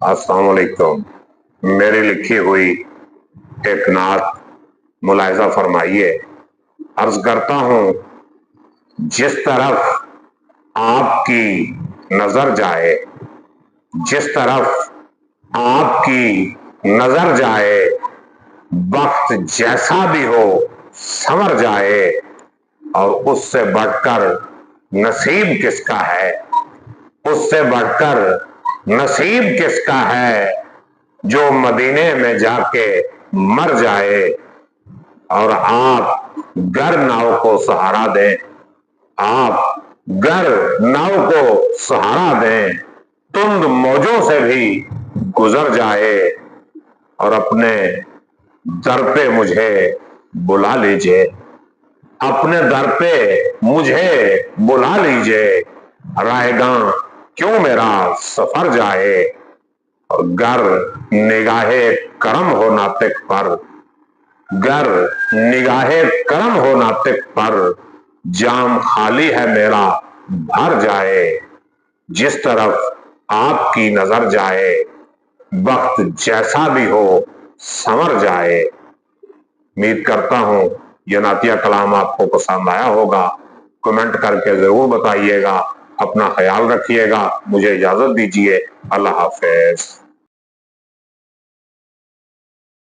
अस्सलाम वालेकुम। मेरी लिखी हुई एक नात मुलाहिजा फरमाइए। अर्ज करता हूं, जिस तरफ आपकी नजर जाए, जिस तरफ आपकी नजर जाए, वक्त जैसा भी हो संवर जाए। और उससे बढ़कर नसीब किसका है, उससे बढ़कर नसीब किसका है, जो मदीने में जाके मर जाए। और आप गर नाव को सहारा दें, आप गर नाव को सहारा दें, तुंद मौजों से भी गुजर जाए। और अपने दर पे मुझे बुला लीजिए, अपने दर पे मुझे बुला लीजिए। राहेगां क्यों मेरा सफर जाए। और गर निगाहे करम हो नातिक पर, गर निगाहे करम हो नातिक पर, जाम खाली है मेरा भर जाए। जिस तरफ आपकी नजर जाए, वक्त जैसा भी हो संवर जाए। उम्मीद करता हूं यह नातिया कलाम आपको पसंद आया होगा। कमेंट करके जरूर बताइएगा। अपना ख्याल रखिएगा। मुझे इजाजत दीजिए। अल्लाह हाफिज।